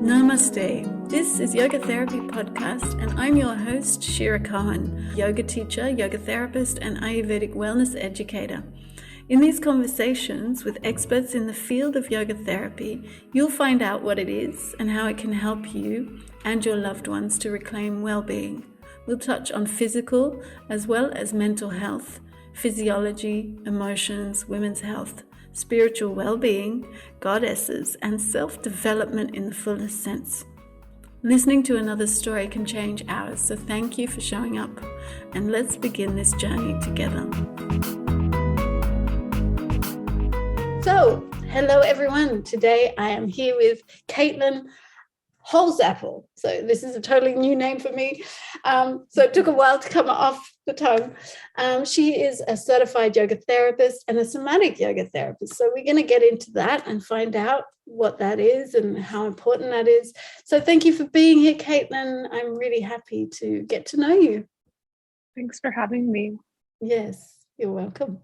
Namaste. This is Yoga Therapy Podcast, and I'm your host, Shira Cohen, yoga teacher, yoga therapist, and Ayurvedic wellness educator. In these conversations with experts in the field of yoga therapy, you'll find out what it is and how it can help you and your loved ones to reclaim well-being. We'll touch on physical as well as mental health, physiology, emotions, women's health, spiritual well-being, goddesses, and self-development in the fullest sense. Listening to another story can change ours, so thank you for showing up, and let's begin this journey together. So, hello everyone. Today I am here with Kaitlyn Holsapple. So this is a totally new name for me. So it took a while to come off the tongue. She is a certified yoga therapist and a somatic yoga therapist. So we're going to get into that and find out what that is and how important that is. So thank you for being here, Kaitlyn. I'm really happy to get to know you. Thanks for having me. Yes, you're welcome.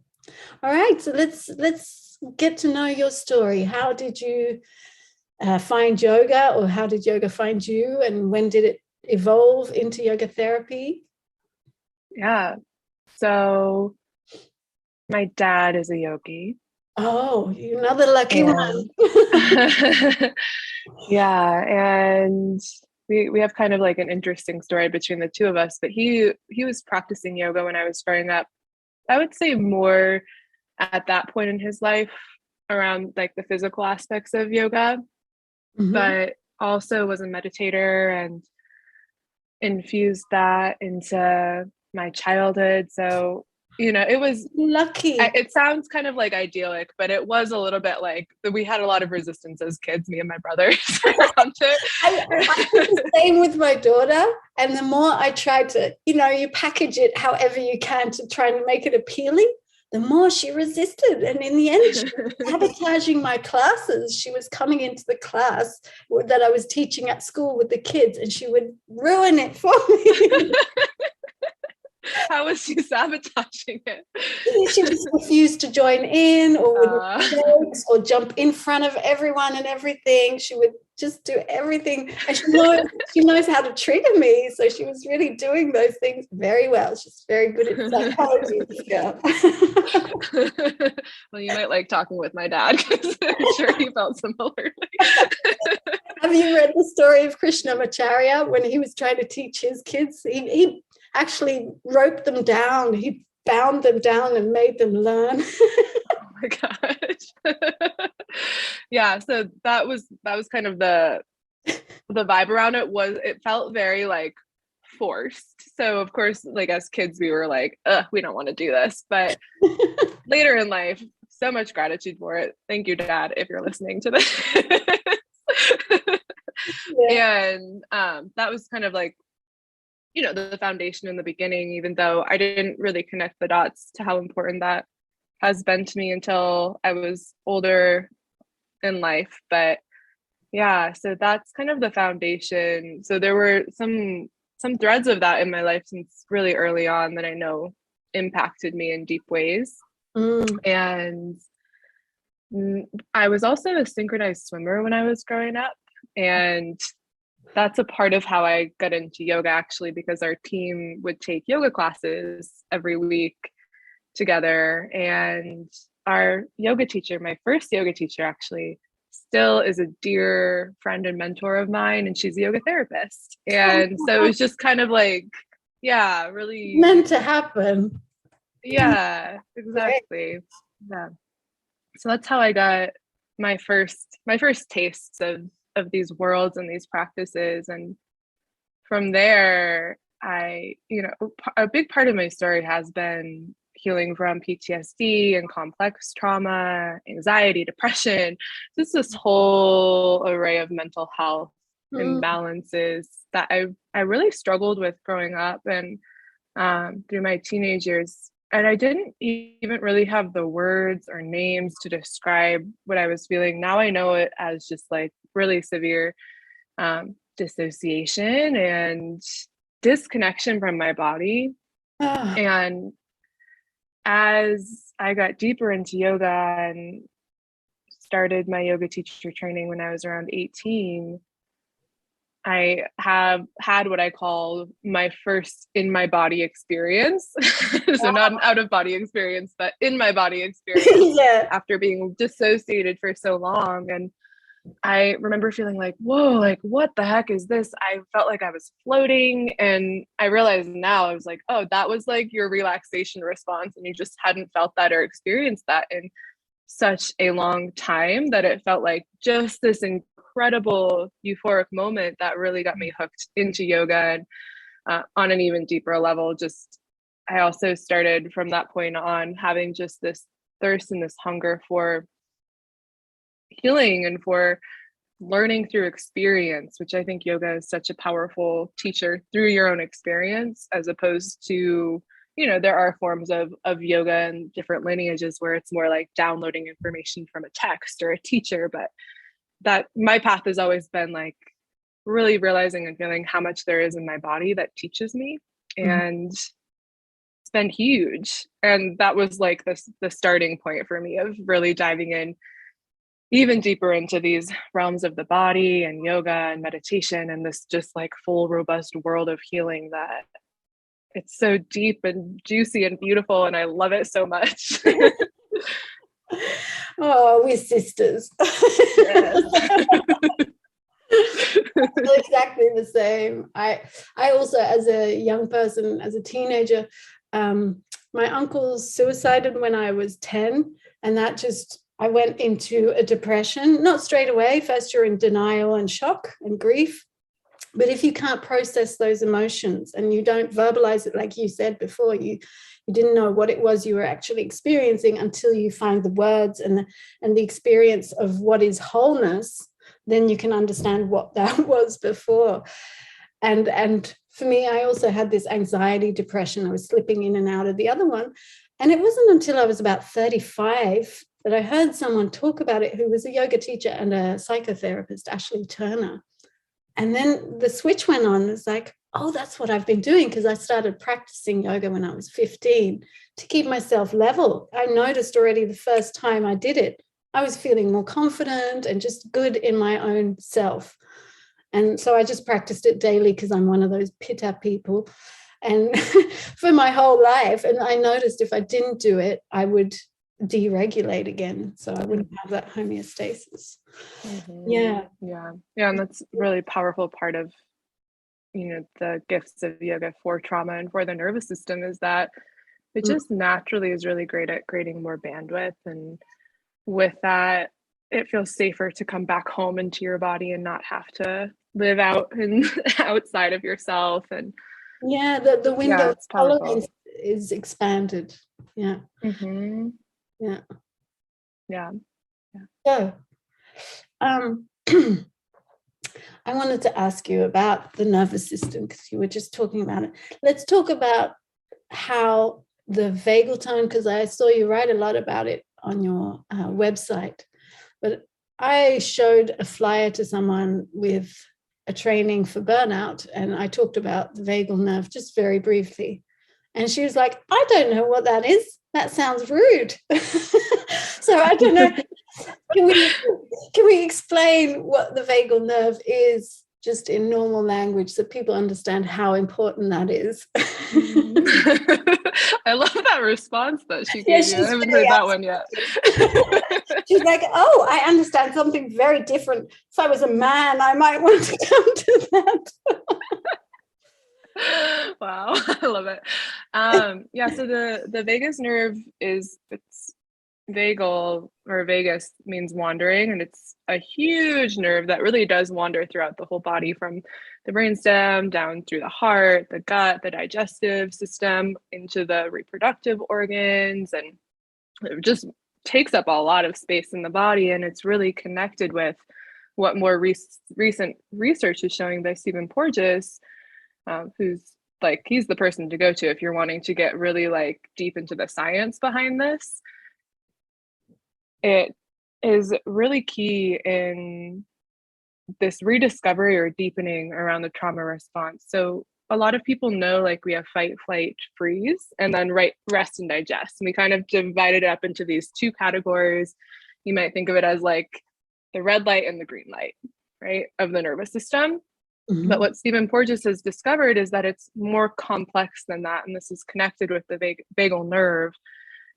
All right, so let's get to know your story. How did you find yoga, or how did yoga find you, and when did it evolve into yoga therapy? Yeah, so my dad is a yogi. Oh, you're another lucky one. Yeah, and we have kind of like an interesting story between the two of us, but he was practicing yoga when I was growing up. I would say more at that point in his life around like the physical aspects of yoga. Mm-hmm. But also was a meditator and infused that into my childhood. So, you know, it was lucky. It sounds kind of like idyllic, but it was a little bit like we had a lot of resistance as kids, me and my brother. I did the same with my daughter. And the more I tried to, you package it however you can to try and make it appealing, the more she resisted. And in the end, she was sabotaging my classes. She was coming into the class that I was teaching at school with the kids, and she would ruin it for me. How was she sabotaging it? She just refused to join in, or would make jokes, or jump in front of everyone and everything. She would just do everything, and she knows how to trigger me. So she was really doing those things very well. She's very good at psychology. Yeah. Well, you might like talking with my dad, because I'm sure he felt similarly. Have you read the story of Krishnamacharya when he was trying to teach his kids? He actually roped them down. He bound them down and made them learn. Oh my gosh. Yeah, so that was kind of the vibe around it. It felt very like forced. So of course, like as kids, we were like, we don't want to do this. But later in life, so much gratitude for it. Thank you, Dad, if you're listening to this. Yeah. And that was kind of like, the foundation in the beginning, even though I didn't really connect the dots to how important that has been to me until I was older in life. But yeah, so that's kind of the foundation. So there were some threads of that in my life since really early on that I know impacted me in deep ways. And I was also a synchronized swimmer when I was growing up, and that's a part of how I got into yoga, actually, because our team would take yoga classes every week together. And our yoga teacher, my first yoga teacher, actually still is a dear friend and mentor of mine, and she's a yoga therapist. And so it was just kind of like, yeah, really meant to happen. Yeah, exactly. Yeah. So that's how I got my first tastes of these worlds and these practices. And from there, a big part of my story has been healing from PTSD and complex trauma, anxiety, depression, just this whole array of mental health imbalances that I really struggled with growing up and through my teenage years. And I didn't even really have the words or names to describe what I was feeling. Now I know it as just like really severe dissociation and disconnection from my body. And as I got deeper into yoga and started my yoga teacher training when I was around 18, I have had what I call my first in my body experience. So not an out of body experience, but in my body experience Yeah. after being dissociated for so long. And I remember feeling like, whoa, like what the heck is this? I felt like I was floating. And I realized now, I was like, oh, that was like your relaxation response. And you just hadn't felt that or experienced that in such a long time, that it felt like just this incredible euphoric moment that really got me hooked into yoga. And on an even deeper level, just I also started from that point on having just this thirst and this hunger for healing and for learning through experience, which I think yoga is such a powerful teacher through your own experience, as opposed to, there are forms of yoga and different lineages where it's more like downloading information from a text or a teacher. But that my path has always been like really realizing and feeling how much there is in my body that teaches me. And it's been huge. And that was like the starting point for me of really diving in even deeper into these realms of the body and yoga and meditation and this just like full robust world of healing that it's so deep and juicy and beautiful, and I love it so much. Oh, we're sisters. Yes. Exactly the same. I also, as a young person, as a teenager, my uncle suicided when I was 10, and that just, I went into a depression, not straight away. First, you're in denial and shock and grief. But if you can't process those emotions and you don't verbalize it, like you said before, you didn't know what it was you were actually experiencing until you find the words and the experience of what is wholeness, then you can understand what that was before. And for me, I also had this anxiety, depression. I was slipping in and out of the other one. And it wasn't until I was about 35 that I heard someone talk about it, who was a yoga teacher and a psychotherapist, Ashley Turner. And then the switch went on. It's like, oh, that's what I've been doing, because I started practicing yoga when I was 15 to keep myself level. I noticed already the first time I did it, I was feeling more confident and just good in my own self. And so I just practiced it daily because I'm one of those pitta people. And for my whole life. And I noticed if I didn't do it, I would deregulate again. So I wouldn't have that homeostasis. Mm-hmm. Yeah. And that's really powerful part of the gifts of yoga for trauma and for the nervous system, is that it just naturally is really great at creating more bandwidth, and with that it feels safer to come back home into your body and not have to live out and outside of yourself. And the window of tolerance is expanded. Yeah. Mm-hmm. Yeah. So I wanted to ask you about the nervous system, because you were just talking about it. Let's talk about how the vagal tone, because I saw you write a lot about it on your website, but I showed a flyer to someone with a training for burnout, and I talked about the vagal nerve just very briefly. And she was like, I don't know what that is. That sounds rude. So I don't know. Can we explain what the vagal nerve is, just in normal language, so people understand how important that is? I love that response that she gave you. I haven't heard that one yet. She's like, oh, I understand something very different. If I was a man, I might want to come to that. Wow, I love it. So the vagus nerve it's vagal, or vagus means wandering, and it's a huge nerve that really does wander throughout the whole body, from the brainstem down through the heart, the gut, the digestive system, into the reproductive organs, and it just takes up a lot of space in the body. And it's really connected with what more recent research is showing by Stephen Porges, who's like, he's the person to go to if you're wanting to get really like deep into the science behind this. It is really key in this rediscovery or deepening around the trauma response. So a lot of people know, like, we have fight, flight, freeze, and then rest and digest. And we kind of divided it up into these two categories. You might think of it as like the red light and the green light, right, of the nervous system. But what Stephen Porges has discovered is that it's more complex than that. And this is connected with the vagal nerve.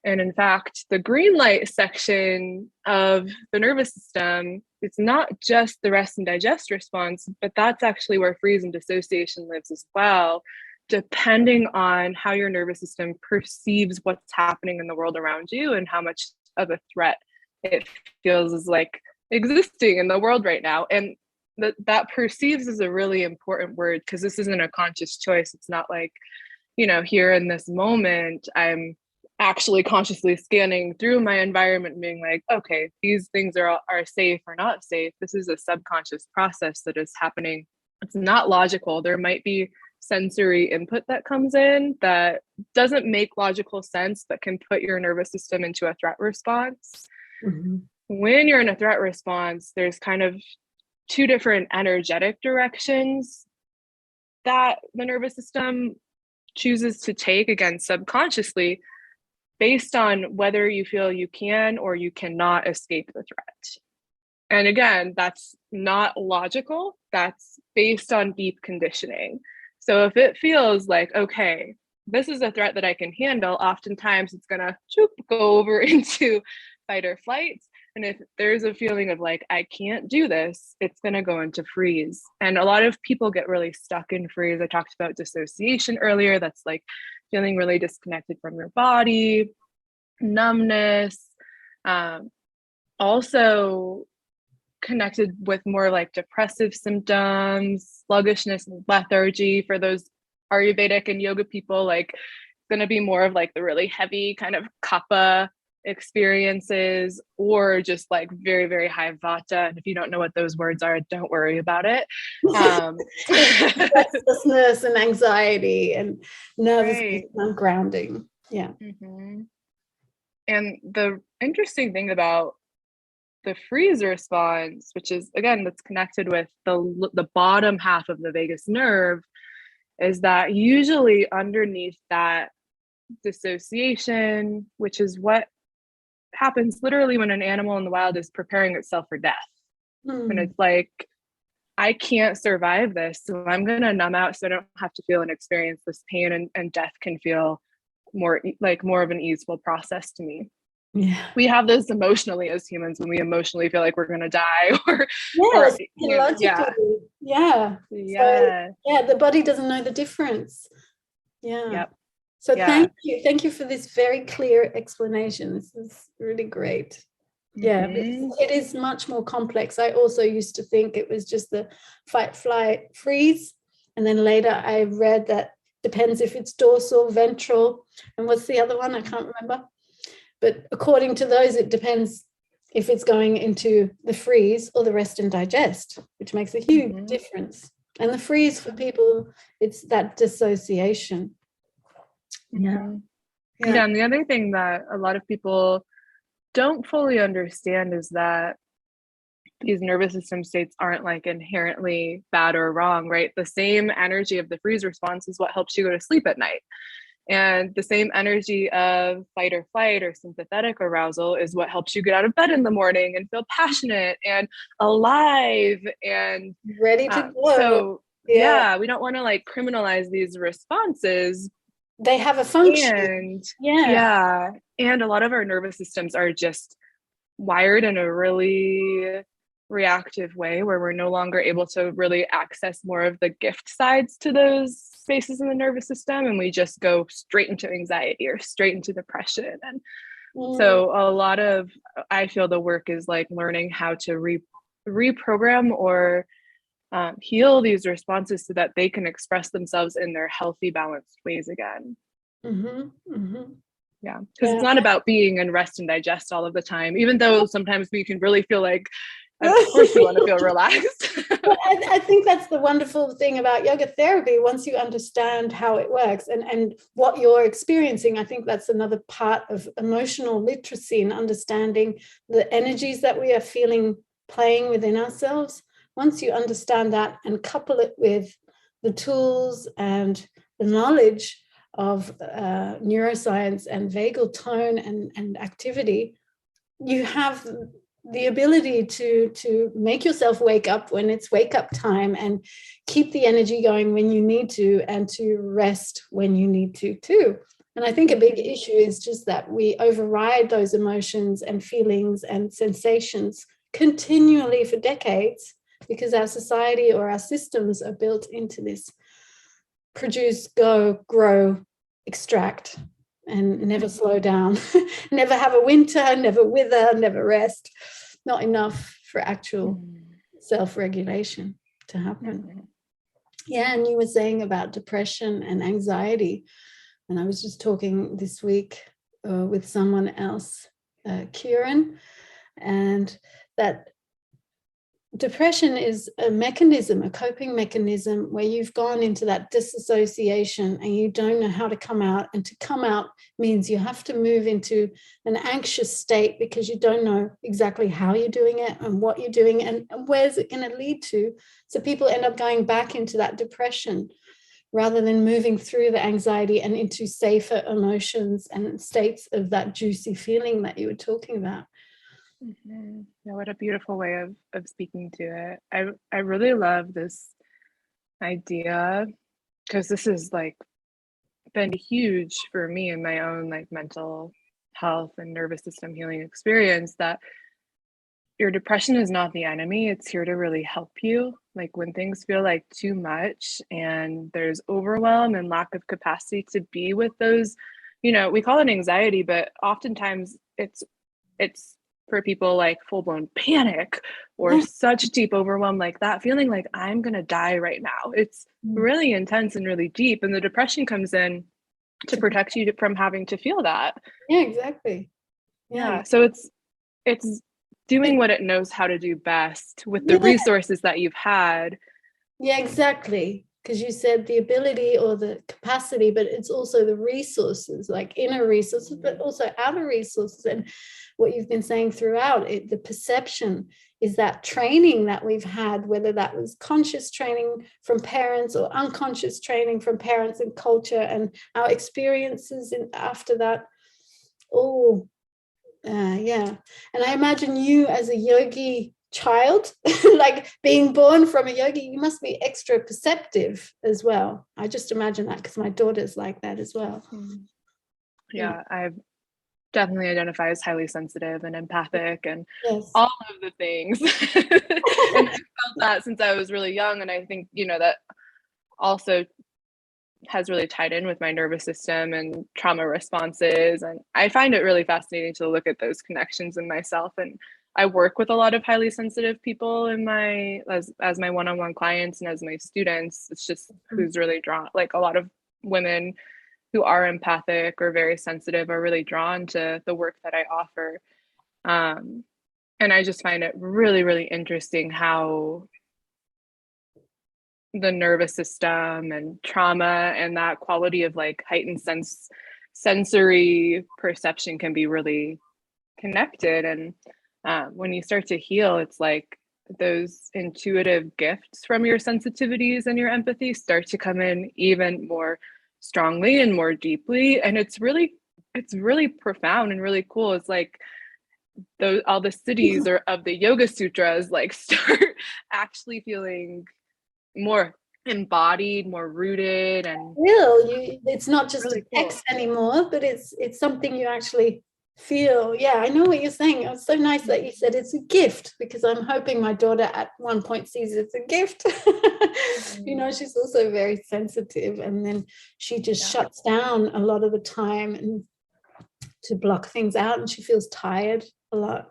And in fact, the green light section of the nervous system, it's not just the rest and digest response, but that's actually where freeze and dissociation lives as well, depending on how your nervous system perceives what's happening in the world around you and how much of a threat it feels is like existing in the world right now. And that perceives is a really important word, because this isn't a conscious choice. It's not like, here in this moment, I'm actually consciously scanning through my environment and being like, okay, these things are safe or not safe. This is a subconscious process that is happening. It's not logical. There might be sensory input that comes in that doesn't make logical sense, but can put your nervous system into a threat response. When you're in a threat response, there's kind of two different energetic directions that the nervous system chooses to take, again, subconsciously, based on whether you feel you can or you cannot escape the threat. And again, that's not logical. That's based on deep conditioning. So if it feels like, okay, this is a threat that I can handle, oftentimes it's going to go over into fight or flight. And if there's a feeling of like, I can't do this, it's going to go into freeze. And a lot of people get really stuck in freeze. I talked about dissociation earlier. That's like feeling really disconnected from your body, numbness, also connected with more like depressive symptoms, sluggishness, lethargy. For those Ayurvedic and yoga people, like going to be more of like the really heavy kind of kapha experiences, or just like very, very high vata. And if you don't know what those words are, don't worry about it. Restlessness and anxiety and nervousness and grounding. Yeah. And the interesting thing about the freeze response, which is, again, that's connected with the bottom half of the vagus nerve, is that usually underneath that dissociation, which is what happens literally when an animal in the wild is preparing itself for death. And it's like, I can't survive this, so I'm going to numb out so I don't have to feel and experience this pain, and death can feel more of an easeful process to me. Yeah, we have this emotionally as humans when we emotionally feel like we're going to die, or logically. The body doesn't know the difference. So thank you for this very clear explanation. This is really great. It is much more complex. I also used to think it was just the fight, flight, freeze, and then later I read that depends if it's dorsal, ventral, and what's the other one? I can't remember. But according to those, it depends if it's going into the freeze or the rest and digest, which makes a huge difference. And the freeze for people, it's that dissociation. And the other thing that a lot of people don't fully understand is that these nervous system states aren't like inherently bad or wrong, right? The same energy of the freeze response is what helps you go to sleep at night. And the same energy of fight or flight or sympathetic arousal is what helps you get out of bed in the morning and feel passionate and alive and ready to go. So we don't want to like criminalize these responses. They have a function. And a lot of our nervous systems are just wired in a really reactive way, where we're no longer able to really access more of the gift sides to those spaces in the nervous system, and we just go straight into anxiety or straight into depression. And so a lot of, I feel, the work is like learning how to reprogram or heal these responses so that they can express themselves in their healthy, balanced ways again. Because it's not about being in rest and digest all of the time, even though sometimes we can really feel like, of course we want to feel relaxed. I think that's the wonderful thing about yoga therapy. Once you understand how it works and what you're experiencing, I think that's another part of emotional literacy and understanding the energies that we are feeling playing within ourselves. Once you understand that and couple it with the tools and the knowledge of neuroscience and vagal tone and activity, you have the ability to make yourself wake up when it's wake up time, and keep the energy going when you need to, and to rest when you need to too. And I think a big issue is just that we override those emotions and feelings and sensations continually for decades, because our society or our systems are built into this produce, go, grow, extract, and never slow down, never have a winter, never wither, never rest, not enough for actual self-regulation to happen. Yeah, and you were saying about depression and anxiety, and I was just talking this week with someone else, Kieran, and that depression is a mechanism, a coping mechanism, where you've gone into that disassociation and you don't know how to come out. And to come out means you have to move into an anxious state because you don't know exactly how you're doing it and what you're doing and where's it going to lead to. So people end up going back into that depression rather than moving through the anxiety and into safer emotions and states of that juicy feeling that you were talking about. Yeah, what a beautiful way of speaking to it. I really love this idea, because this has like been huge for me in my own like mental health and nervous system healing experience, that your depression is not the enemy. It's here to really help you. Like when things feel like too much and there's overwhelm and lack of capacity to be with those, we call it anxiety, but oftentimes it's for people like full-blown panic or such deep overwhelm, like that feeling like I'm gonna die right now. It's really intense and really deep, and the depression comes in to protect you from having to feel that. Yeah, exactly. Yeah, so it's doing what it knows how to do best with the resources that you've had. Yeah, exactly. Because you said the ability or the capacity, but it's also the resources, like inner resources, but also outer resources. And what you've been saying throughout it, the perception is that training that we've had, whether that was conscious training from parents or unconscious training from parents and culture, and our experiences after that. Yeah. And I imagine you as a yogi child, like being born from a yogi, you must be extra perceptive as well. I just imagine that, because my daughter's like that as well. Yeah, I've definitely identify as highly sensitive and empathic and Yes. all of the things. And I felt that since I was really young, and I think that also has really tied in with my nervous system and trauma responses, and I find it really fascinating to look at those connections in myself. And I work with a lot of highly sensitive people in my as my one-on-one clients and as my students. It's just who's really drawn, like a lot of women who are empathic or very sensitive are really drawn to the work that I offer. And I just find it really, really interesting how the nervous system and trauma and that quality of like heightened sensory perception can be really connected. And when you start to heal, it's like those intuitive gifts from your sensitivities and your empathy start to come in even more strongly and more deeply. And it's really profound and really cool. It's like all the cities or of the Yoga Sutras like start actually feeling more embodied, more rooted, and it's not just really a text anymore, but it's something you actually feel. Yeah, I know what you're saying. It's so nice that you said it's a gift, because I'm hoping my daughter at one point sees it's a gift. She's also very sensitive, and then she just shuts down a lot of the time and to block things out, and she feels tired a lot.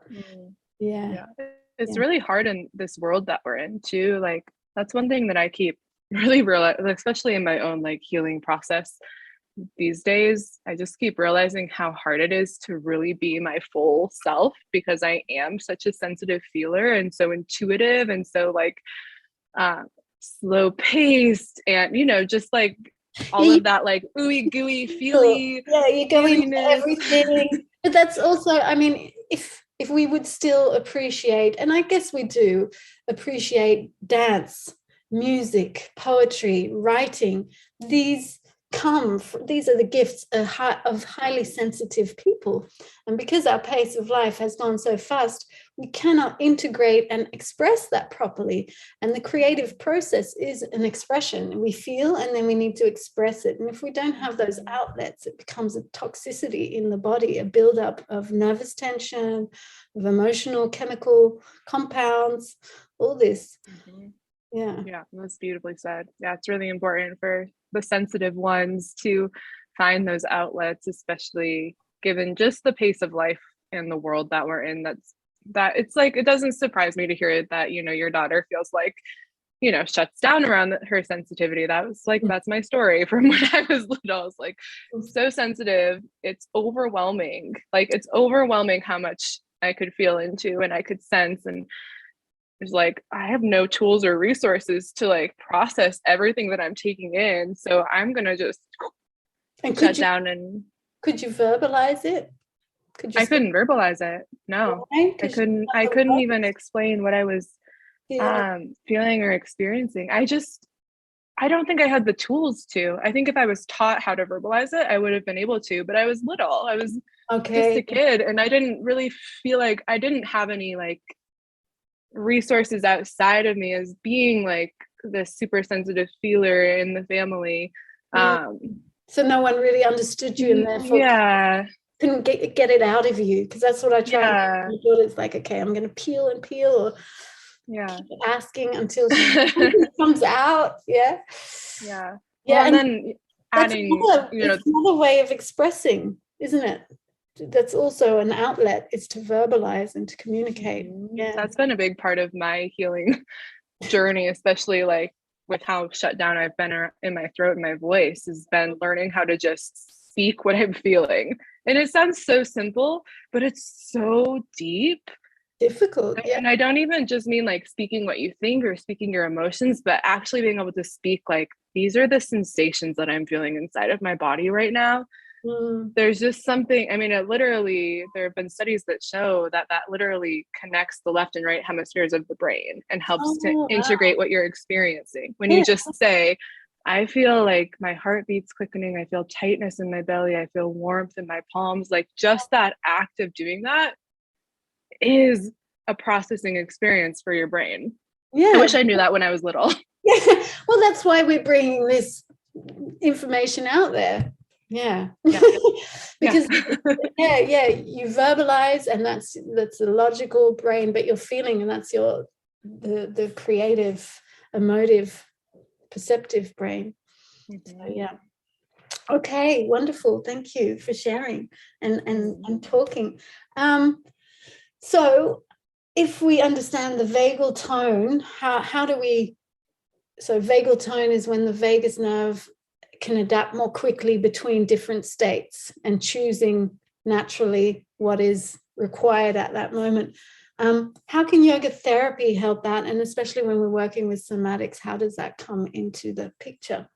It's really hard in this world that we're in too. Like that's one thing that I keep really realizing, especially in my own like healing process these days. I just keep realizing how hard it is to really be my full self, because I am such a sensitive feeler and so intuitive and so like slow paced, and just like all of that like ooey gooey feely. Yeah, you go into everything. But that's also, I mean, if we would still appreciate, and I guess we do appreciate dance, music, poetry, writing, these these are the gifts of highly sensitive people. And because our pace of life has gone so fast, we cannot integrate and express that properly. And the creative process is an expression. We feel, and then we need to express it. And if we don't have those outlets, it becomes a toxicity in the body, a buildup of nervous tension, of emotional, chemical compounds, all this. Yeah, that's beautifully said. Yeah, it's really important for the sensitive ones to find those outlets, especially given just the pace of life in the world that we're in. That it's like, it doesn't surprise me to hear that, you know, your daughter feels like, you know, shuts down around her sensitivity. That was like, that's my story from when I was little. I was like, so sensitive. It's overwhelming. Like, it's overwhelming how much I could feel into and I could sense. And it's like, I have no tools or resources to like process everything that I'm taking in. So I'm going to just shut down. And could you verbalize it? I couldn't verbalize it. No, I couldn't even explain what I was feeling or experiencing. I don't think I had the tools to. I think if I was taught how to verbalize it, I would have been able to, but I was little. I was just a kid, and I didn't really feel like I didn't have any like resources outside of me as being like the super sensitive feeler in the family. So no one really understood you, and therefore couldn't get it out of you, because that's what I try. My daughter's like, okay, I'm going to peel and peel, or keep asking until she comes out. Yeah. Well, and then adding, it's another way of expressing, isn't it? That's also an outlet, is to verbalize and to communicate. That's been a big part of my healing journey, especially like with how shut down I've been in my throat and my voice, has been learning how to just speak what I'm feeling. And it sounds so simple, but it's so deep, difficult. And I don't even just mean like speaking what you think or speaking your emotions, but actually being able to speak like, these are the sensations that I'm feeling inside of my body right now. There's just something, I mean, there have been studies that show that literally connects the left and right hemispheres of the brain and helps to integrate what you're experiencing. When you just say, I feel like my heart beats quickening, I feel tightness in my belly, I feel warmth in my palms, like just that act of doing that is a processing experience for your brain. I wish I knew that when I was little. Well, that's why we're bringing this information out there. Because you verbalize, and that's the logical brain, but you're feeling, and that's the creative, emotive, perceptive brain. So, okay, wonderful, thank you for sharing and talking. So if we understand the vagal tone, how do we, so vagal tone is when the vagus nerve can adapt more quickly between different states and choosing naturally what is required at that moment. How can yoga therapy help that? And especially when we're working with somatics, how does that come into the picture?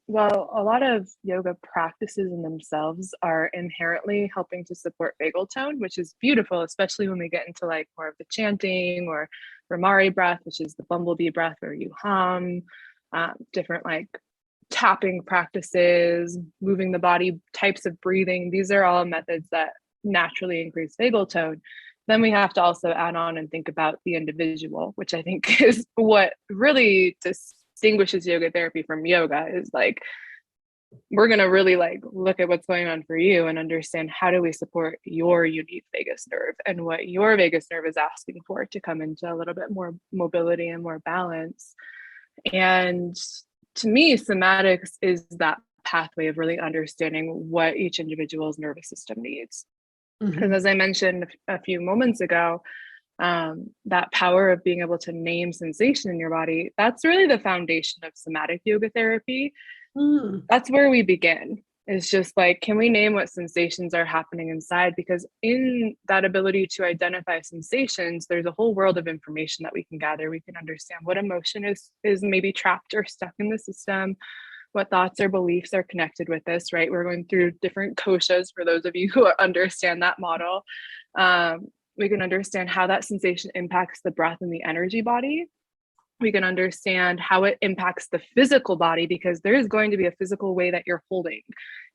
Well, a lot of yoga practices in themselves are inherently helping to support vagal tone, which is beautiful, especially when we get into like more of the chanting or Ramari breath, which is the bumblebee breath where you hum, different like tapping practices, moving the body, types of breathing. These are all methods that naturally increase vagal tone. Then we have to also add on and think about the individual, which I think is what really distinguishes yoga therapy from yoga, is like, we're going to really like look at what's going on for you and understand how do we support your unique vagus nerve and what your vagus nerve is asking for to come into a little bit more mobility and more balance. And to me, somatics is that pathway of really understanding what each individual's nervous system needs. Because as I mentioned a few moments ago, that power of being able to name sensation in your body, that's really the foundation of somatic yoga therapy. That's where we begin. It's just like, can we name what sensations are happening inside? Because in that ability to identify sensations, there's a whole world of information that we can gather. We can understand what emotion is maybe trapped or stuck in the system, what thoughts or beliefs are connected with this, right? We're going through different koshas for those of you who understand that model. We can understand how that sensation impacts the breath and the energy body. We can understand how it impacts the physical body, because there is going to be a physical way that you're holding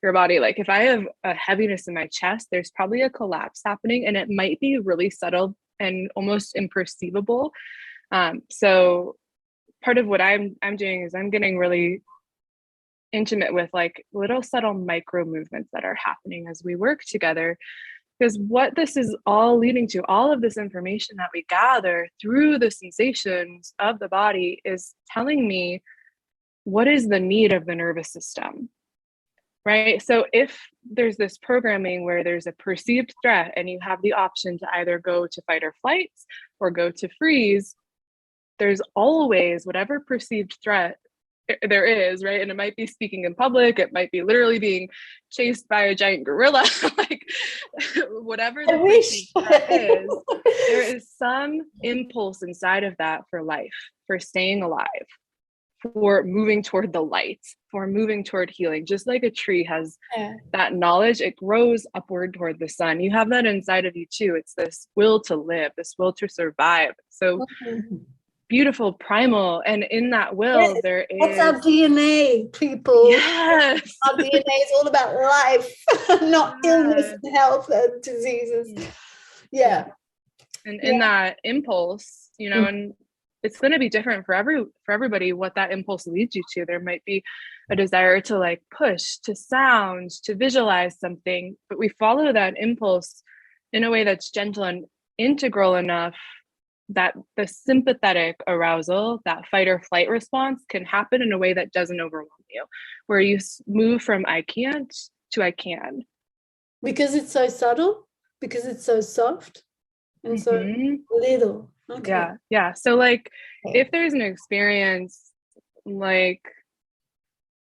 your body. Like if I have a heaviness in my chest, there's probably a collapse happening, and it might be really subtle and almost imperceivable. So part of what I'm doing is I'm getting really intimate with like little subtle micro movements that are happening as we work together. Because what this is all leading to, all of this information that we gather through the sensations of the body, is telling me what is the need of the nervous system, right? So if there's this programming where there's a perceived threat and you have the option to either go to fight or flight or go to freeze, there's always whatever perceived threat there is, right? And it might be speaking in public, it might be literally being chased by a giant gorilla, like whatever the perceived threat is, there is some impulse inside of that for life, for staying alive, for moving toward the light, for moving toward healing. Just like a tree has that knowledge, it grows upward toward the sun. You have that inside of you too. It's this will to live, this will to survive. So beautiful, primal, and in that will there is, what's our DNA, people? Yes. Our DNA is all about life, not illness and health and diseases. And in that impulse, you know, and it's going to be different for everybody what that impulse leads you to. There might be a desire to like push, to sound, to visualize something, but we follow that impulse in a way that's gentle and integral enough that the sympathetic arousal, that fight or flight response, can happen in a way that doesn't overwhelm you, where you move from I can't to I can. Because it's so subtle, because it's so soft and so little. Okay. Yeah. So like if there's an experience like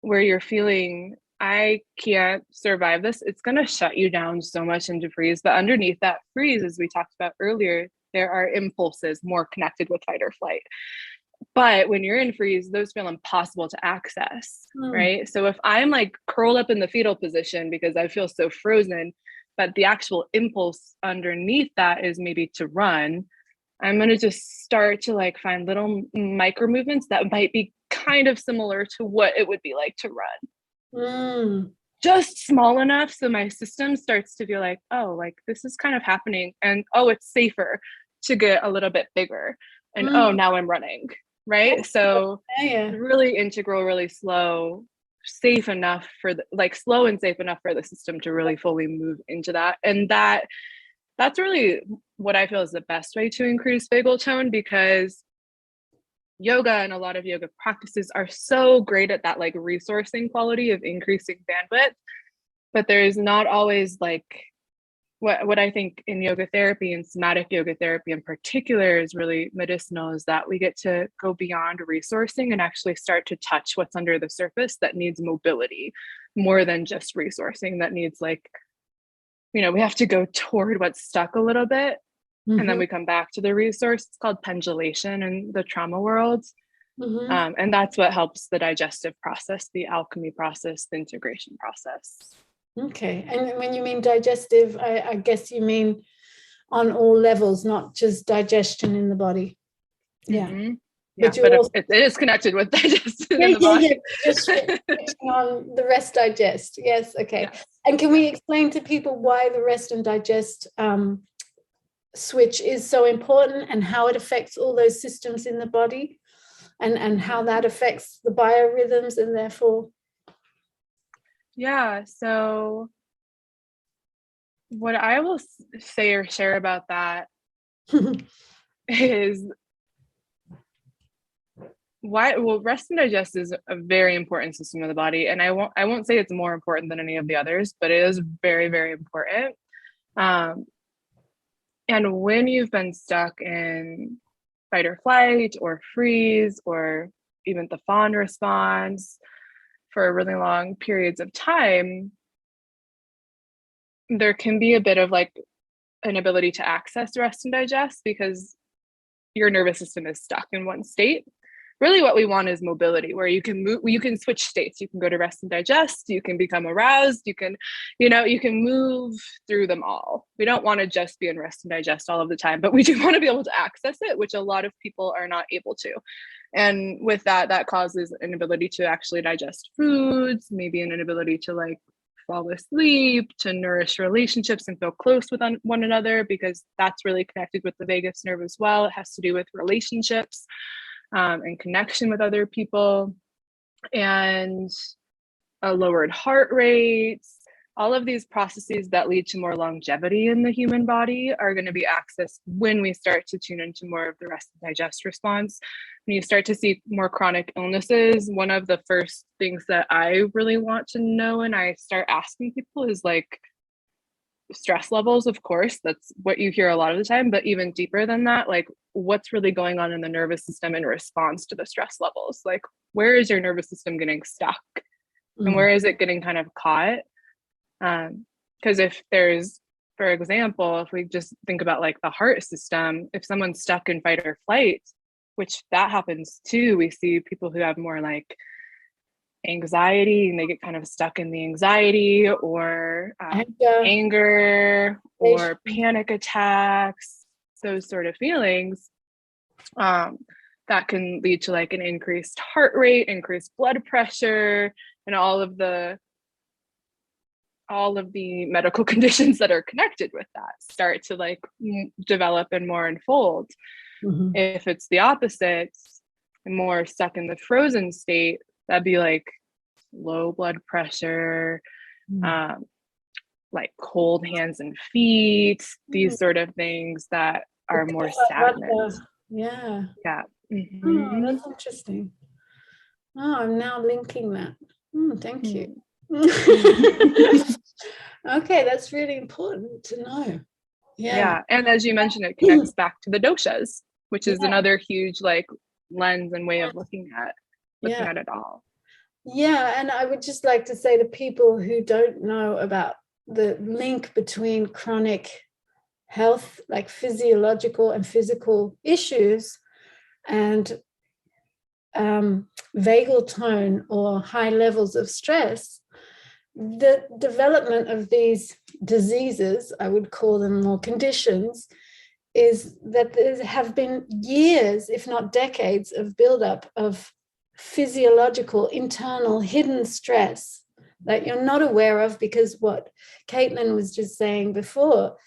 where you're feeling I can't survive this, it's going to shut you down so much into freeze. But underneath that freeze, as we talked about earlier, there are impulses more connected with fight or flight. But when you're in freeze, those feel impossible to access, right? So if I'm like curled up in the fetal position because I feel so frozen, but the actual impulse underneath that is maybe to run, I'm going to just start to like find little micro movements that might be kind of similar to what it would be like to run. Just small enough so my system starts to feel like, oh, like this is kind of happening, and oh, it's safer to get a little bit bigger, and oh, now I'm running, right? So really integral, really slow, safe enough for the, like slow and safe enough for the system to really fully move into that. And that's really what I feel is the best way to increase vagal tone, because yoga and a lot of yoga practices are so great at that like resourcing quality of increasing bandwidth, but there's not always like what I think in yoga therapy and somatic yoga therapy in particular is really medicinal, is that we get to go beyond resourcing and actually start to touch what's under the surface that needs mobility more than just resourcing, that needs like, you know, we have to go toward what's stuck a little bit. And then we come back to the resource. It's called pendulation in the trauma world. And that's what helps the digestive process, the alchemy process, the integration process. Okay. And when you mean digestive, I guess you mean on all levels, not just digestion in the body. Yeah, but also, it is connected with digestion in the body. Just on the rest digest. Yes. Okay. Yes. And can we explain to people why the rest and digest switch is so important, and how it affects all those systems in the body, and how that affects the biorhythms and therefore? Yeah, so what I will say or share about that is rest and digest is a very important system of the body, and I won't say it's more important than any of the others, but it is very, very important. And when you've been stuck in fight or flight or freeze or even the fawn response for really long periods of time, there can be a bit of like an ability to access rest and digest because your nervous system is stuck in one state really what we want is mobility, where you can move, you can switch states. You can go to rest and digest, you can become aroused, you can, you can move through them all. We don't want to just be in rest and digest all of the time, but we do want to be able to access it, which a lot of people are not able to. And with that, that causes an inability to actually digest foods, maybe an inability to like fall asleep, to nourish relationships and feel close with one another, because that's really connected with the vagus nerve as well. It has to do with relationships and connection with other people, and a lowered heart rate. All of these processes that lead to more longevity in the human body are going to be accessed when we start to tune into more of the rest and digest response. When you start to see more chronic illnesses, one of the first things that I really want to know and I start asking people is like stress levels. Of course, that's what you hear a lot of the time, but even deeper than that, like what's really going on in the nervous system in response to the stress levels? Like, where is your nervous system getting stuck? And where is it getting kind of caught? Because if there's, for example, if we just think about like the heart system, if someone's stuck in fight or flight, which that happens too, we see people who have more like anxiety and they get kind of stuck in the anxiety or anger or panic attacks, those sort of feelings, that can lead to like an increased heart rate, increased blood pressure, and all of the medical conditions that are connected with that start to like develop and more unfold. If it's the opposite, and more stuck in the frozen state, that'd be like low blood pressure, like cold hands and feet, these sort of things that are more stagnant. Yeah. Mm-hmm. Oh, that's interesting. Oh, I'm now linking that. Thank you. Okay, that's really important to know. Yeah. And as you mentioned, it connects back to the doshas, which is another huge like lens and way of looking at it all. Yeah, and I would just like to say to people who don't know about the link between chronic health, like physiological and physical issues, and vagal tone or high levels of stress, the development of these diseases, I would call them, or conditions, is that there have been years, if not decades, of buildup of physiological, internal, hidden stress that you're not aware of, because what Kaitlyn was just saying before,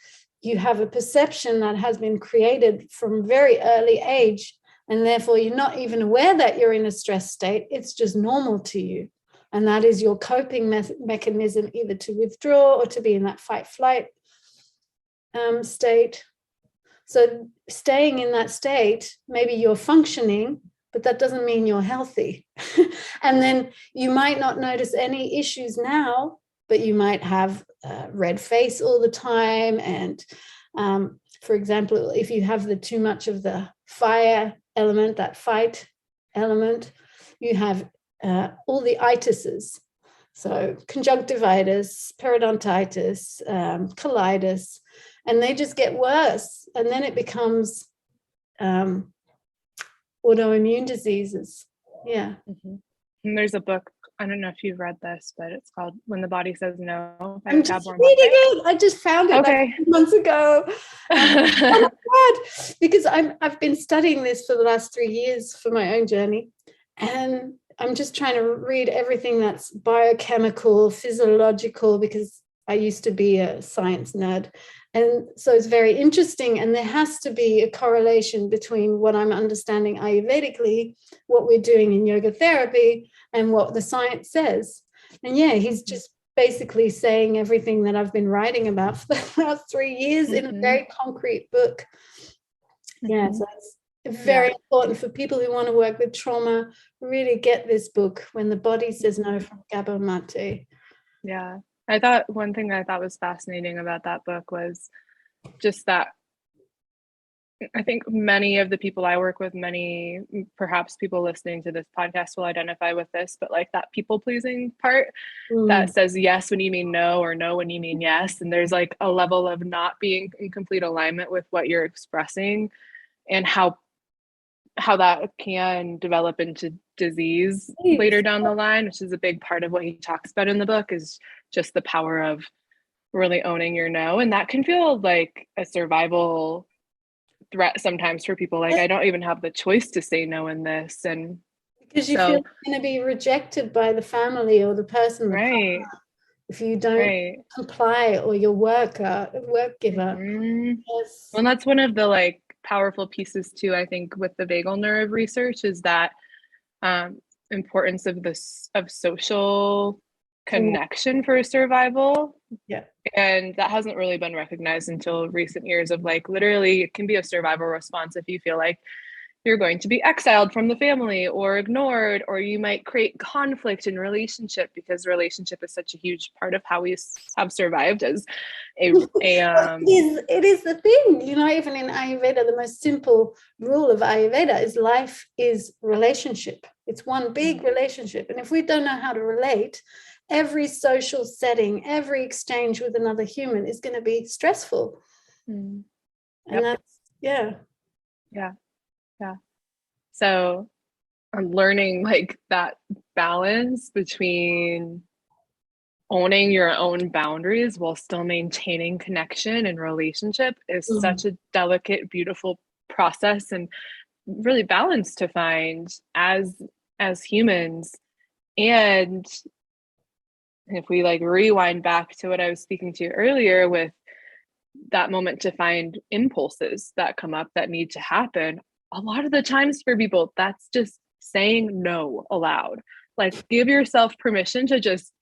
you have a perception that has been created from very early age, and therefore you're not even aware that you're in a stress state. It's just normal to you. And that is your coping mechanism, either to withdraw or to be in that fight-flight state. So staying in that state, maybe you're functioning, but that doesn't mean you're healthy. And then you might not notice any issues now, but you might have red face all the time. And for example, if you have too much of the fire element, that fight element, you have all the itises. So conjunctivitis, periodontitis, colitis, and they just get worse. And then it becomes autoimmune diseases. Yeah. And there's a book, I don't know if you've read this, but it's called When the Body Says No by I'm just Gabor. reading it. I just found it like Okay. 2 months ago. Oh my God. Because I've been studying this for the last 3 years for my own journey. And I'm just trying to read everything that's biochemical, physiological, because I used to be a science nerd. And so it's very interesting. And there has to be a correlation between what I'm understanding Ayurvedically, what we're doing in yoga therapy, and what the science says. And yeah, he's just basically saying everything that I've been writing about for the last 3 years in a very concrete book. Yeah, so it's very important for people who want to work with trauma, really get this book, When the Body Says No, from Gabor Maté. Yeah. I thought one thing that I thought was fascinating about that book was just that I think many of the people I work with, many perhaps people listening to this podcast will identify with this, but like that people pleasing part that says yes when you mean no, or no when you mean yes. And there's like a level of not being in complete alignment with what you're expressing, and how how that can develop into disease later down the line, which is a big part of what he talks about in the book, is just the power of really owning your no. And that can feel like a survival threat sometimes for people. Like, I don't even have the choice to say no in this. And because you feel you're going to be rejected by the family or the person, right, if you don't comply, or your work giver. Yes. Well, that's one of the like powerful pieces too, I think, with the vagal nerve research, is that importance of social connection for survival. Yeah. And that hasn't really been recognized until recent years, of like, literally it can be a survival response if you feel like you're going to be exiled from the family or ignored, or you might create conflict in relationship, because relationship is such a huge part of how we have survived as it is the thing, even in Ayurveda, the most simple rule of Ayurveda is life is relationship. It's one big relationship. And if we don't know how to relate, every social setting, every exchange with another human is going to be stressful. And that's, yeah. So I'm learning like that balance between owning your own boundaries while still maintaining connection and relationship is such a delicate, beautiful process, and really balance to find as humans. And if we like rewind back to what I was speaking to earlier, with that moment to find impulses that come up that need to happen, a lot of the times for people, that's just saying no aloud. Like, give yourself permission to just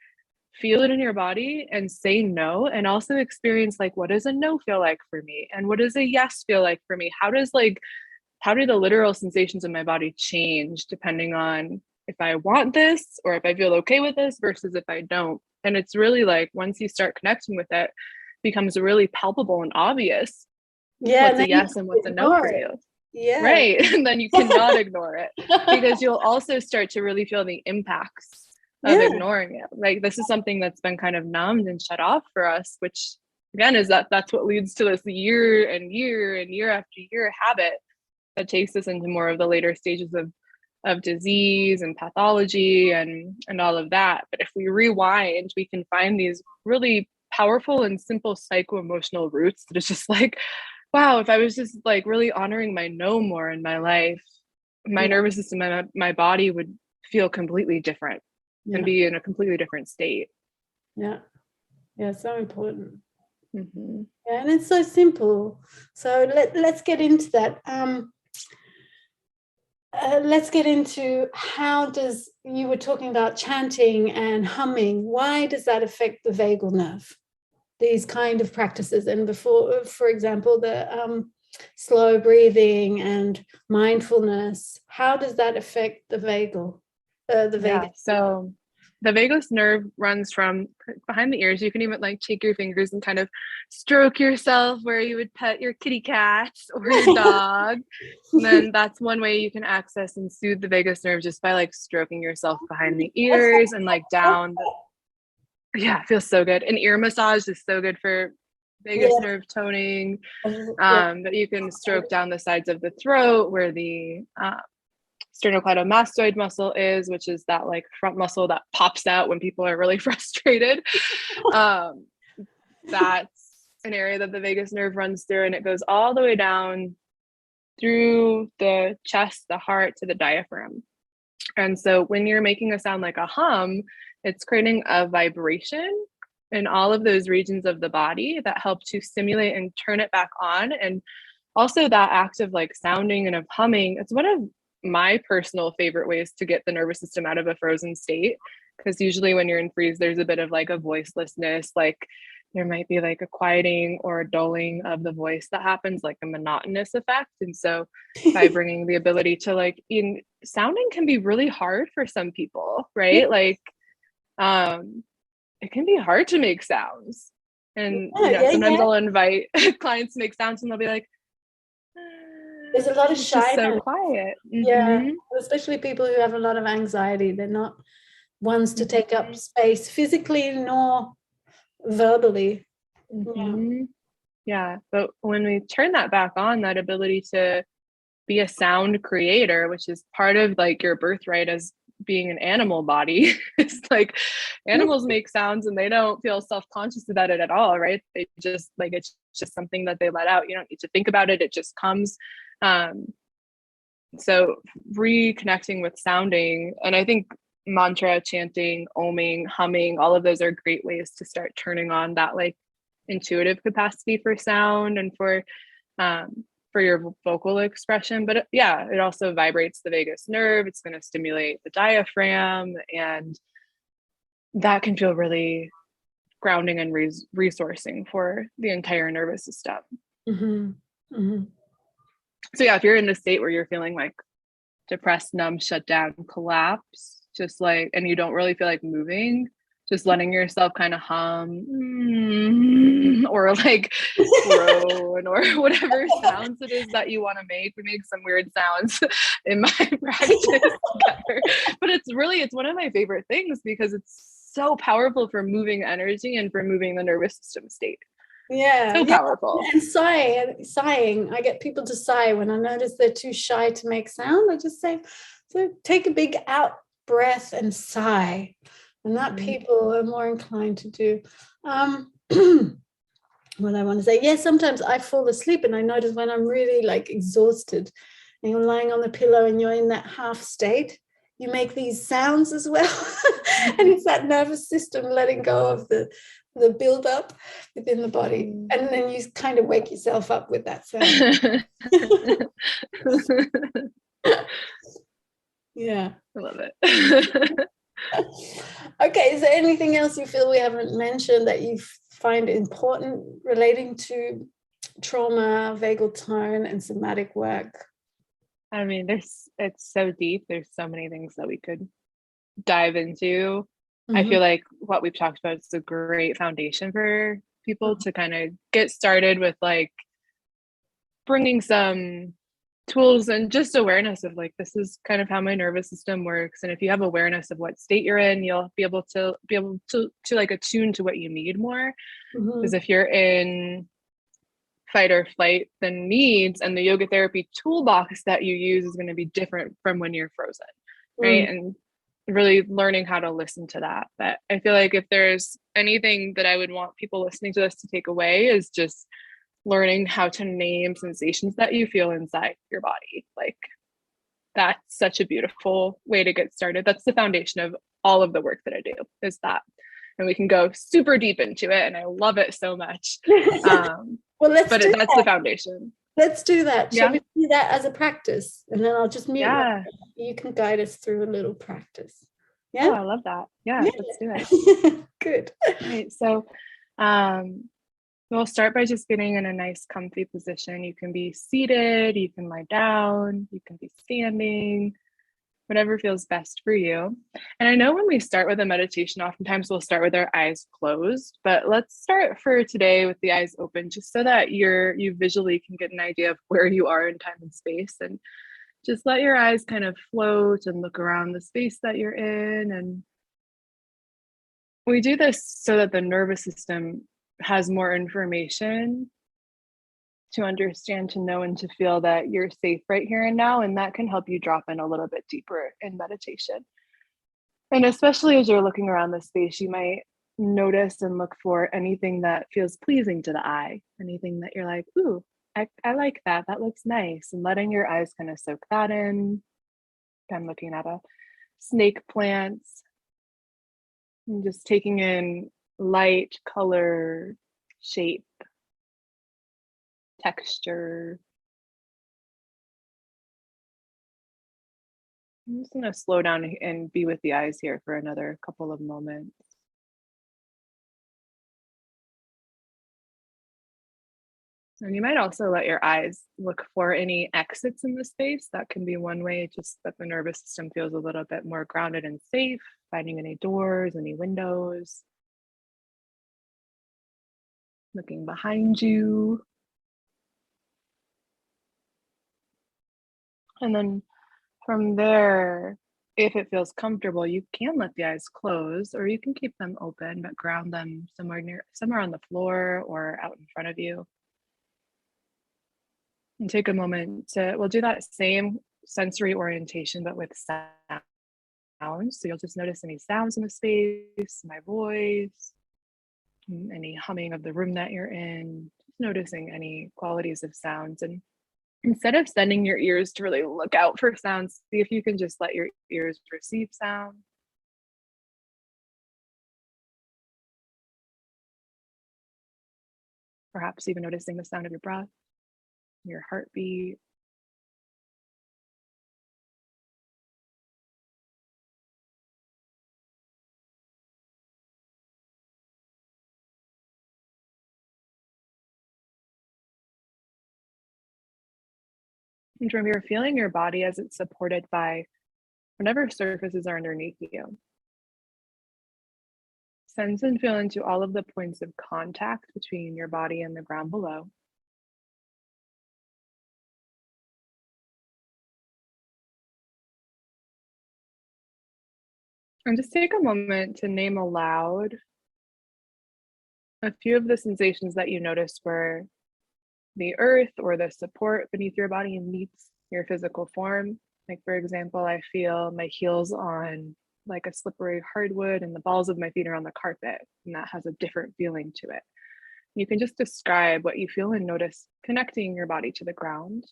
feel it in your body and say no, and also experience like, what does a no feel like for me, and what does a yes feel like for me? How do the literal sensations in my body change depending on if I want this or if I feel okay with this versus if I don't? And it's really like, once you start connecting with it, becomes really palpable and obvious what's a yes and what's a no for you. Right. And then you cannot ignore it, because you'll also start to really feel the impacts of ignoring it. Like, this is something that's been kind of numbed and shut off for us, which again is that's what leads to this year and year after year habit that takes us into more of the later stages of disease and pathology and all of that. But if we rewind, we can find these really powerful and simple psycho-emotional roots that is just like, wow, if I was just like really honoring my no more in my life, my nervous system and my body would feel completely different and be in a completely different state. So important. Yeah, and it's so simple. So let's get into that. Let's get into you were talking about chanting and humming. Why does that affect the vagal nerve? These kind of practices, and before, for example, the slow breathing and mindfulness, how does that affect the vagal? So the vagus nerve runs from behind the ears. You can even like take your fingers and kind of stroke yourself where you would pet your kitty cat or your dog. And then that's one way you can access and soothe the vagus nerve, just by like stroking yourself behind the ears and like down. It feels so good. And ear massage is so good for vagus nerve toning. But you can stroke down the sides of the throat where the sternocleidomastoid muscle is, which is that like front muscle that pops out when people are really frustrated. That's an area that the vagus nerve runs through, and it goes all the way down through the chest, the heart, to the diaphragm. And so when you're making a sound like a hum, it's creating a vibration in all of those regions of the body that help to stimulate and turn it back on. And also that act of like sounding and of humming, it's one of my personal favorite ways to get the nervous system out of a frozen state, because usually when you're in freeze, there's a bit of like a voicelessness, like there might be like a quieting or a dulling of the voice that happens, like a monotonous effect. And so by bringing the ability to like, in sounding can be really hard for some people, right? Like it can be hard to make sounds, and sometimes I'll invite clients to make sounds and they'll be like, there's a lot of shyness. So quiet. Especially people who have a lot of anxiety. They're not ones to take up space physically nor verbally. But when we turn that back on, that ability to be a sound creator, which is part of like your birthright as being an animal body. It's like animals make sounds and they don't feel self-conscious about it at all, right? They just like, it's just something that they let out. You don't need to think about it. It just comes. So reconnecting with sounding, and I think mantra, chanting, oming, humming, all of those are great ways to start turning on that like intuitive capacity for sound and for your vocal expression. But yeah, it also vibrates the vagus nerve. It's going to stimulate the diaphragm, and that can feel really grounding and resourcing for the entire nervous system. Mm-hmm. Mm-hmm. So yeah, if you're in a state where you're feeling like depressed, numb, shut down, collapse, just like, and you don't really feel like moving, just letting yourself kind of hum or like groan or whatever sounds it is that you want to make. We make some weird sounds in my practice together, but it's one of my favorite things because it's so powerful for moving energy and for moving the nervous system state. Yeah, so powerful. And sighing. I get people to sigh when I notice they're too shy to make sound. I just say, so take a big out breath and sigh, and that people are more inclined to do. What I want to say, yes, sometimes I fall asleep and I notice when I'm really like exhausted and you're lying on the pillow and you're in that half state, you make these sounds as well. And it's that nervous system letting go of the build-up within the body, and then you kind of wake yourself up with that sound. Yeah, I love it. Okay, is there anything else you feel we haven't mentioned that you find important relating to trauma, vagal tone, and somatic work? I mean, it's so deep. There's so many things that we could dive into. Mm-hmm. I feel like what we've talked about is a great foundation for people to kind of get started with, like bringing some tools and just awareness of like, this is kind of how my nervous system works. And if you have awareness of what state you're in, you'll be able to like attune to what you need more. Because if you're in fight or flight, the needs and the yoga therapy toolbox that you use is going to be different from when you're frozen, right? And really learning how to listen to that. But I feel like if there's anything that I would want people listening to this to take away is just learning how to name sensations that you feel inside your body. Like, that's such a beautiful way to get started. That's the foundation of all of the work that I do, is that. And we can go super deep into it, and I love it so much. Well, that's the foundation. Let's do that. Shall we do that as a practice? And then I'll just mute. You can guide us through a little practice. Yeah. Oh, I love that. Yeah. Let's do it. Good. Right. So we'll start by just getting in a nice comfy position. You can be seated, you can lie down, you can be standing, whatever feels best for you. And I know when we start with a meditation, oftentimes we'll start with our eyes closed, but let's start for today with the eyes open, just so that you visually can get an idea of where you are in time and space, and just let your eyes kind of float and look around the space that you're in. And we do this so that the nervous system has more information to understand, to know, and to feel that you're safe right here and now. And that can help you drop in a little bit deeper in meditation. And especially as you're looking around the space, you might notice and look for anything that feels pleasing to the eye, anything that you're like, ooh, I like that. That looks nice. And letting your eyes kind of soak that in. I'm looking at a snake plant and just taking in light, color, shape, texture. I'm just going to slow down and be with the eyes here for another couple of moments. And you might also let your eyes look for any exits in the space. That can be one way, just that the nervous system feels a little bit more grounded and safe, finding any doors, any windows. Looking behind you. And then from there, if it feels comfortable, you can let the eyes close, or you can keep them open, but ground them somewhere on the floor or out in front of you. And take a moment to, we'll do that same sensory orientation, but with sounds. So you'll just notice any sounds in the space, my voice, any humming of the room that you're in, just noticing any qualities of sounds. And instead of sending your ears to really look out for sounds, see if you can just let your ears receive sound. Perhaps even noticing the sound of your breath, your heartbeat. And remember, you're feeling your body as it's supported by whatever surfaces are underneath you. Sense and feel into all of the points of contact between your body and the ground below. And just take a moment to name aloud a few of the sensations that you notice where the earth or the support beneath your body meets your physical form. Like, for example, I feel my heels on like a slippery hardwood and the balls of my feet are on the carpet, and that has a different feeling to it. You can just describe what you feel and notice connecting your body to the ground,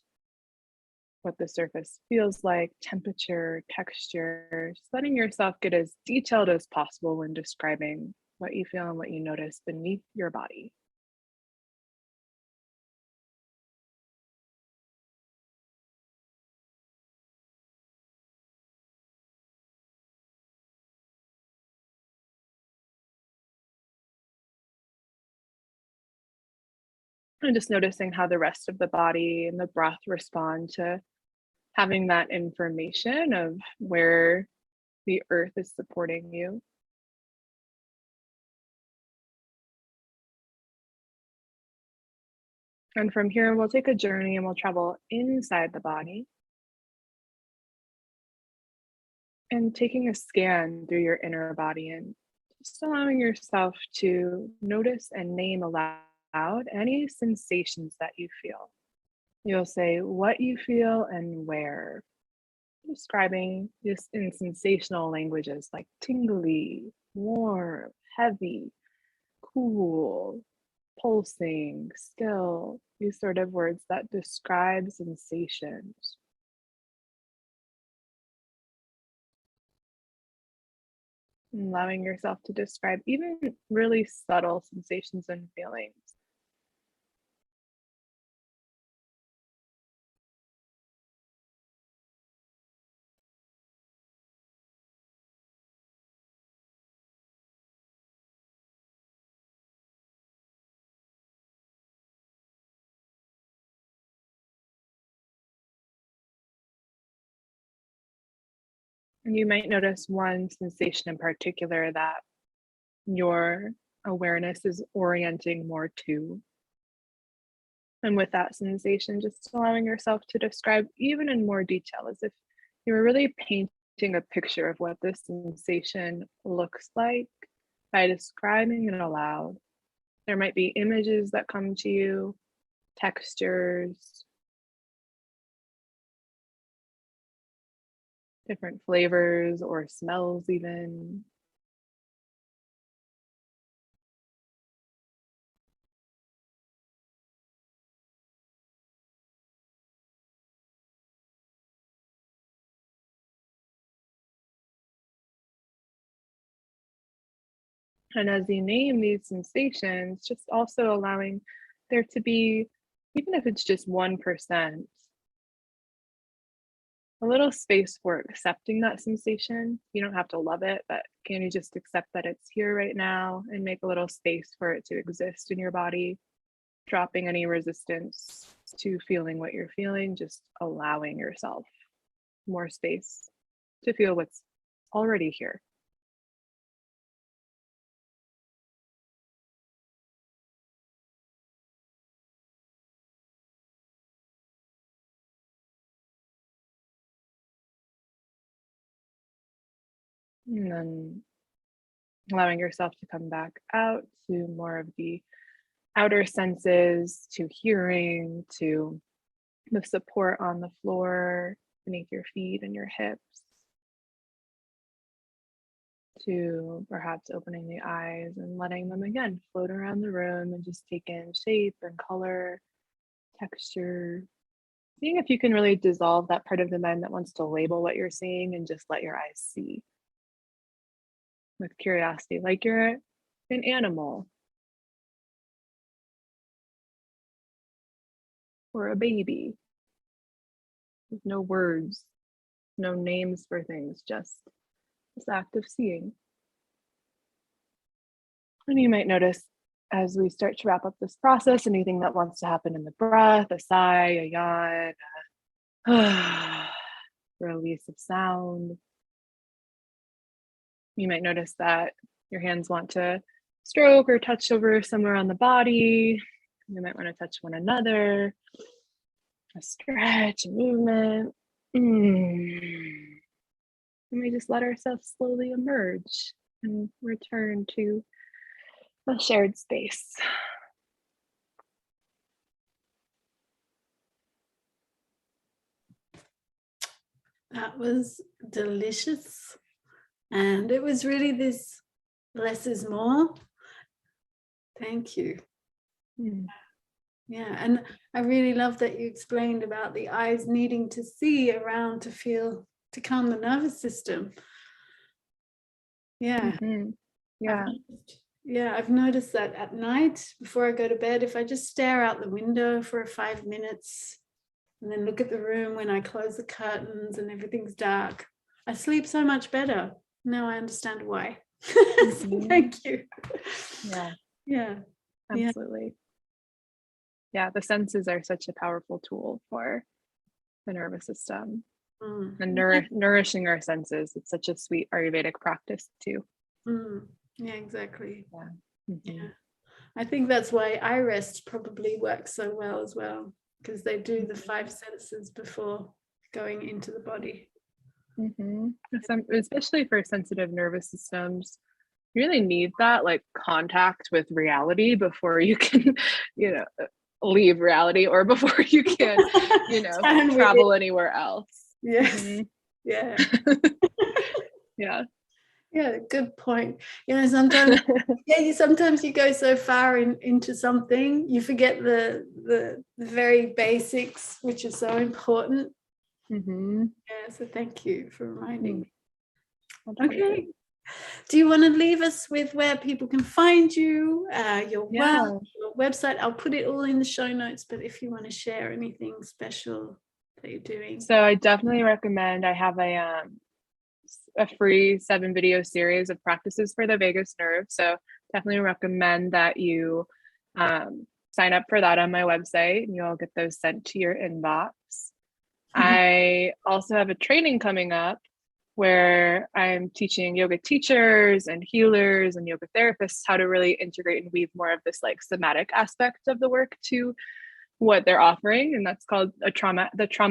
what the surface feels like, temperature, texture, just letting yourself get as detailed as possible when describing what you feel and what you notice beneath your body. And just noticing how the rest of the body and the breath respond to having that information of where the earth is supporting you. And from here, we'll take a journey and we'll travel inside the body and taking a scan through your inner body and just allowing yourself to notice and name aloud any sensations that you feel. You'll say what you feel and where, describing this in sensational languages like tingly, warm, heavy, cool, pulsing, still, these sort of words that describe sensations. Allowing yourself to describe even really subtle sensations and feelings. And you might notice one sensation in particular that your awareness is orienting more to. And with that sensation, just allowing yourself to describe even in more detail, as if you were really painting a picture of what this sensation looks like by describing it aloud. There might be images that come to you, textures, different flavors or smells even. And as you name these sensations, just also allowing there to be, even if it's just 1%, a little space for accepting that sensation. You don't have to love it, but can you just accept that it's here right now and make a little space for it to exist in your body, dropping any resistance to feeling what you're feeling, just allowing yourself more space to feel what's already here. And then allowing yourself to come back out to more of the outer senses, to hearing, to the support on the floor beneath your feet and your hips, to perhaps opening the eyes and letting them again float around the room and just take in shape and color, texture, seeing if you can really dissolve that part of the mind that wants to label what you're seeing and just let your eyes see with curiosity, like you're an animal or a baby with no words, no names for things, just this act of seeing. And you might notice as we start to wrap up this process, anything that wants to happen in the breath, a sigh, a yawn, a release of sound. You might notice that your hands want to stroke or touch over somewhere on the body. You might want to touch one another, a stretch, a movement. And we just let ourselves slowly emerge and return to a shared space. That was delicious. And it was really this less is more. Thank you. Yeah, and I really love that you explained about the eyes needing to see around to feel, to calm the nervous system. Yeah. Yeah, I've noticed that at night before I go to bed, if I just stare out the window for 5 minutes and then look at the room when I close the curtains and everything's dark, I sleep so much better. Now I understand why. So thank you. Yeah, Absolutely. Yeah, the senses are such a powerful tool for the nervous system. And nourishing our senses. It's such a sweet Ayurvedic practice too. Yeah, exactly. Yeah. I think that's why iRest probably works so well as well, because they do the 5 senses before going into the body. Especially for sensitive nervous systems, you really need that like contact with reality before you can, leave reality, or before you can, travel anywhere else. Yes. Yeah. Yeah, good point. Sometimes you go so far into something, you forget the very basics, which is so important. So thank you for reminding me. Okay. Do you want to leave us with where people can find you, your website? I'll put it all in the show notes, but if you want to share anything special that you're doing. So I definitely recommend, I have a free 7-video series of practices for the vagus nerve. So definitely recommend that you sign up for that on my website, and you'll get those sent to your inbox. I also have a training coming up where I'm teaching yoga teachers and healers and yoga therapists how to really integrate and weave more of this like somatic aspect of the work to what they're offering. And that's called the trauma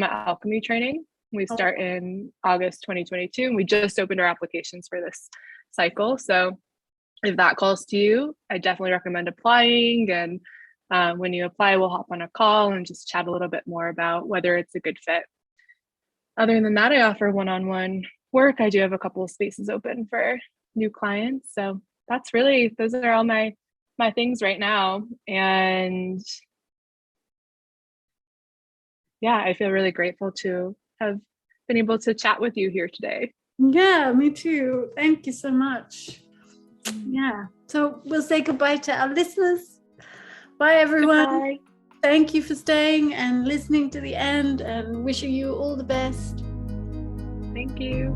alchemy training. We start in August 2022, and we just opened our applications for this cycle. So if that calls to you, I definitely recommend applying. And when you apply, we'll hop on a call and just chat a little bit more about whether it's a good fit. Other than that, I offer one-on-one work. I do have a couple of spaces open for new clients. So those are all my things right now. And yeah, I feel really grateful to have been able to chat with you here today. Yeah, me too. Thank you so much. Yeah. So we'll say goodbye to our listeners. Bye, everyone. Goodbye. Thank you for staying and listening to the end, and wishing you all the best. Thank you.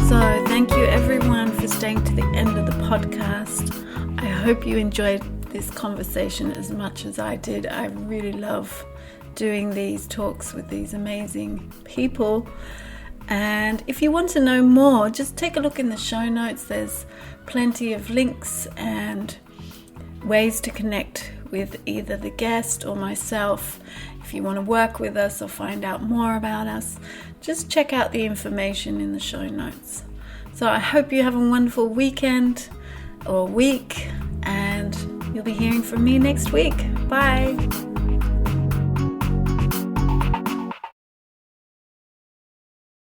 So thank you everyone for staying to the end of the podcast. I hope you enjoyed this conversation as much as I did. I really love doing these talks with these amazing people. And if you want to know more, just take a look in the show notes. There's plenty of links and ways to connect with either the guest or myself. If you want to work with us or find out more about us, just check out the information in the show notes. So I hope you have a wonderful weekend or week, and you'll be hearing from me next week. Bye.